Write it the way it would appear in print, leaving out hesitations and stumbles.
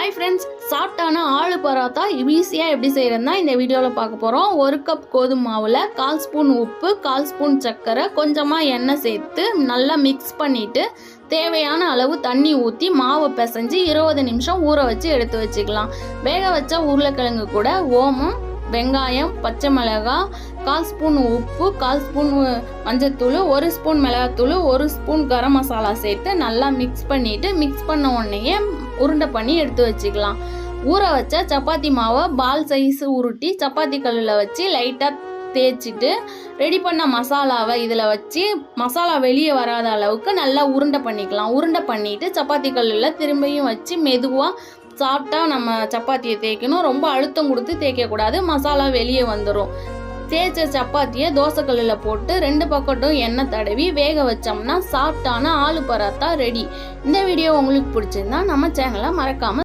Hi friends சாஃப்ட்டான aloo parotta ஈஸியாக எப்படி செய்கிறதுனா இந்த வீடியோவில் பார்க்க போகிறோம். 1 கப் கோதுமை மாவில் 1/4 ஸ்பூன் உப்பு, 1/4 ஸ்பூன் சர்க்கரை, கொஞ்சமாக எண்ணெய் சேர்த்து நல்லா மிக்ஸ் பண்ணிவிட்டு தேவையான அளவு தண்ணி ஊற்றி மாவை பிசைஞ்சு 20 நிமிஷம் ஊற வச்சு எடுத்து வச்சுக்கலாம். வேக வச்ச உருளைக்கிழங்கு கூட ஓமம், வெங்காயம், பச்சை மிளகாய், 1/4 ஸ்பூன் உப்பு, 1/4 ஸ்பூன் மஞ்சத்தூள், 1 ஸ்பூன் மிளகாத்தூள், 1 ஸ்பூன் கரம் மசாலா சேர்த்து நல்லா மிக்ஸ் பண்ணிவிட்டு மிக்ஸ் பண்ண உடனேயே உருண்டை பண்ணி எடுத்து வச்சுக்கலாம். ஊற வச்ச சப்பாத்தி மாவை பால் சைஸ் உருட்டி சப்பாத்தி கல்லில் வச்சு லைட்டாக தேய்ச்சிட்டு ரெடி பண்ண மசாலாவை இதில் வச்சு மசாலா வெளியே வராத அளவுக்கு நல்லா உருண்டை பண்ணிக்கலாம். உருண்டை பண்ணிவிட்டு சப்பாத்தி கல்லில் திரும்பியும் வச்சு மெதுவாக சாஃப்டாக நம்ம சப்பாத்தியை தேய்க்கணும். ரொம்ப அழுத்தம் கொடுத்து தேய்க்கக்கூடாது, மசாலா வெளியே வந்துடும். தேய்ச்ச சப்பாத்தியை தோசைக்கல்லில் போட்டு 2 பக்கட்டும் எண்ணெய் தடவி வேக வச்சோம்னா சாஃப்டான ஆலு பரோட்டா ரெடி. இந்த வீடியோ உங்களுக்கு பிடிச்சிருந்தா நம்ம சேனலை மறக்காமல்